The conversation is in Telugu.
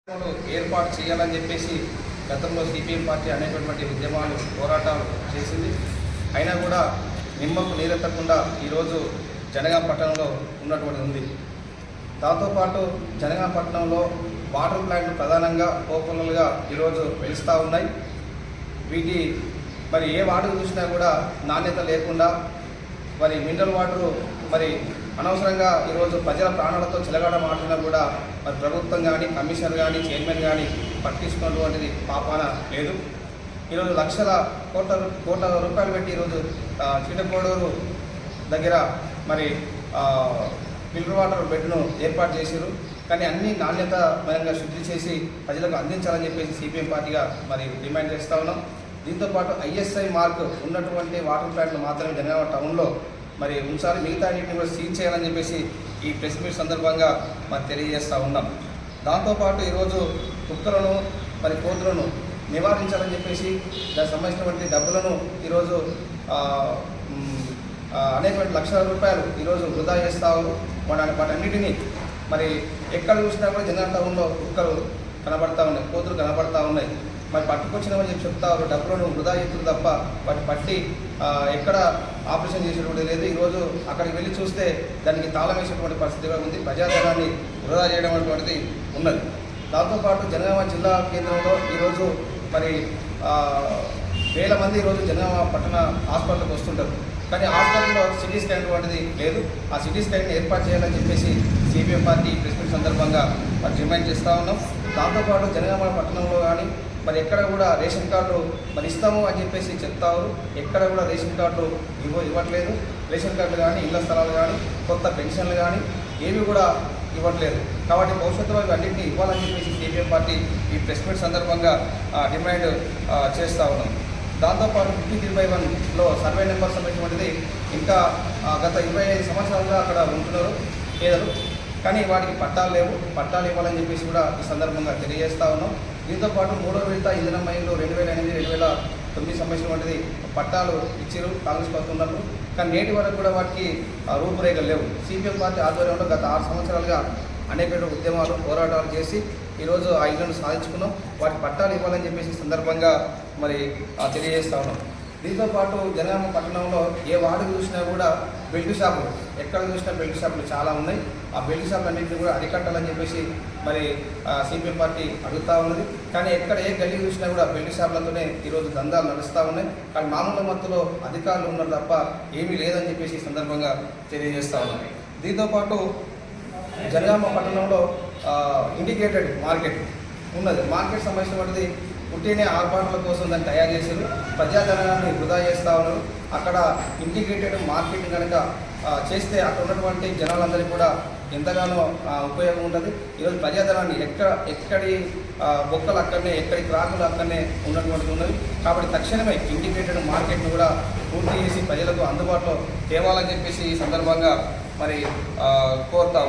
ఏర్పాటు చేయాలని చెప్పేసి గతంలో సిపిఎం పార్టీ అనేటువంటి ఉద్యమాలు పోరాటాలు చేసింది. అయినా కూడా నిమ్మకు నీరెత్తకుండా ఈరోజు జనగాం పట్టణంలో ఉన్నటువంటి ఉంది. దాంతోపాటు జనగాం పట్టణంలో వాటర్ ప్లాంట్లు ప్రధానంగా ఓపెన్లుగా ఈరోజు వెలుస్తూ ఉన్నాయి. వీటి మరి ఏ వాటర్ చూసినా కూడా నాణ్యత లేకుండా మరి మినరల్ వాటరు మరి అనవసరంగా ఈరోజు ప్రజల ప్రాణాలతో చిలగాడ మాట్లాడినా కూడా మరి ప్రభుత్వం కానీ కమిషనర్ కానీ చైర్మన్ కానీ పట్టించుకున్నటువంటిది పాపాన లేదు. ఈరోజు లక్షల కోట్ల రూపాయలు పెట్టి ఈరోజు చిట్టకోడూరు దగ్గర మరి ఫిల్టర్ వాటర్ బెడ్ను ఏర్పాటు చేశారు. కానీ అన్ని నాణ్యతపరంగా శుద్ధి చేసి ప్రజలకు అందించాలని చెప్పేసి సిపిఎం పార్టీగా మరి డిమాండ్ చేస్తూ ఉన్నాం. దీంతోపాటు ఐఎస్ఐ మార్క్ ఉన్నటువంటి వాటర్ ప్లాంట్లు మాత్రమే జనగామ టౌన్లో మరి ఉంచాలి, మిగతా అన్నింటిని కూడా సీల్ చేయాలని చెప్పేసి ఈ ప్రెస్ మీట్ సందర్భంగా మరి తెలియజేస్తూ ఉన్నాం. దాంతోపాటు ఈరోజు కుక్కలను మరి కోతులను నివారించాలని చెప్పేసి దానికి సంబంధించినటువంటి డబ్బులను ఈరోజు అనేటువంటి లక్షల రూపాయలు ఈరోజు వృధా చేస్తారు. వాటన్నిటినీ మరి ఎక్కడ చూసినా కూడా జనగాం టౌన్లో కుక్కలు కనబడతా ఉన్నాయి, కోతులు కనబడతా ఉన్నాయి. మరి పట్టుకొచ్చినామని చెప్పి చెప్తారు, డబ్బులను వృధా చేతులు తప్ప వాటి పట్టి ఎక్కడ ఆపరేషన్ చేసేటువంటి లేదు. ఈరోజు అక్కడికి వెళ్ళి చూస్తే దానికి తాళం వేసేటువంటి పరిస్థితి కూడా ఉంది. ప్రజాధనాన్ని వృధా చేయడం అనేటువంటిది ఉన్నది. దాంతోపాటు జనగామ జిల్లా కేంద్రంలో ఈరోజు మరి వేల మంది ఈరోజు జనగామ పట్టణ హాస్పిటల్కి వస్తుంటారు. కానీ హాస్పిటల్లో సిటీ స్కాన్ వంటిది లేదు. ఆ సిటీ స్కాన్ ఏర్పాటు చేయాలని చెప్పేసి సిపిఎం పార్టీ ప్రెస్ మీట్ సందర్భంగా మరి డిమాండ్ చేస్తూ ఉన్నాం. దాంతోపాటు జనగామ పట్టణంలో కానీ మరి ఎక్కడ కూడా రేషన్ కార్డు మరి ఇస్తాము అని చెప్పేసి చెప్తారు. ఎక్కడ కూడా రేషన్ కార్డు ఇవ్వట్లేదు. రేషన్ కార్డులు కానీ ఇళ్ల స్థలాలు కానీ కొత్త పెన్షన్లు కానీ ఏవి కూడా ఇవ్వట్లేదు. కాబట్టి భవిష్యత్తులో ఇవన్నింటినీ ఇవ్వాలని చెప్పేసి సిపిఎం పార్టీ ఈ ప్రెస్ మీట్ సందర్భంగా డిమాండ్ చేస్తూ ఉన్నాం. దాంతోపాటు 53/1లో సర్వే నెంబర్ సంబంధించినటువంటిది ఇంకా గత 25 సంవత్సరాలుగా అక్కడ ఉంటున్నారు పేదలు. కానీ వాటికి పట్టాలు లేవు. పట్టాలు ఇవ్వాలని చెప్పేసి కూడా ఈ సందర్భంగా తెలియజేస్తూ ఉన్నాం. దీంతోపాటు 3వ విడత ఇంధనం మైన్లు 2008-2009 సంబంధించినటువంటిది పట్టాలు ఇచ్చారు కాంగ్రెస్ ప్రభుత్వం ఉన్నప్పుడు. కానీ నేటి వరకు కూడా వాటికి రూపురేఖలు లేవు. సిపిఎం పార్టీ ఆధ్వర్యంలో గత 6 సంవత్సరాలుగా అనేక ఉద్యమాలు పోరాటాలు చేసి ఈరోజు ఆ ఇళ్లను సాధించుకున్నాం. వాటి పట్టాలు ఇవ్వాలని చెప్పేసి సందర్భంగా మరి తెలియజేస్తూ ఉన్నాం. దీంతోపాటు జనగామ పట్టణంలో ఏ వార్డు చూసినా కూడా బెల్ట్ షాపులు, ఎక్కడ చూసినా బెల్ట్ షాపులు చాలా ఉన్నాయి. ఆ బెల్ట్ షాపులు అన్నింటినీ కూడా అరికట్టాలని చెప్పేసి మరి సిపిఎం పార్టీ అడుగుతూ ఉన్నది. కానీ ఎక్కడ ఏ గల్లీ చూసినా కూడా బెల్ట్ షాపులతోనే ఈరోజు దందాలు నడుస్తూ ఉన్నాయి. కానీ మామూలు మత్తులో అధికారులు ఉన్నారు తప్ప ఏమీ లేదని చెప్పేసి ఈ సందర్భంగా తెలియజేస్తూ ఉన్నాం. దీంతోపాటు జనగామ పట్టణంలో ఇంటిగ్రేటెడ్ మార్కెట్ ఉన్నది. మార్కెట్ సంబంధించినటువంటిది పుట్టినే ఆర్భాటాల కోసం దాన్ని తయారు చేశారు. ప్రజాధనాన్ని వృధా చేస్తూ ఉన్నారు. అక్కడ ఇంటిగ్రేటెడ్ మార్కెట్ కనుక చేస్తే అక్కడ ఉన్నటువంటి జనాలందరికీ కూడా ఎంతగానో ఉపయోగం ఉంటుంది. ఈరోజు ప్రజాధనాన్ని ఎక్కడి బొక్కలు అక్కడనే, ఎక్కడి క్రాకులు అక్కడనే ఉన్నటువంటిది ఉన్నది. కాబట్టి తక్షణమే ఇంటిగ్రేటెడ్ మార్కెట్ను కూడా పూర్తి చేసి ప్రజలకు అందుబాటులో తేవాలని చెప్పేసి ఈ సందర్భంగా మరి కోరుతా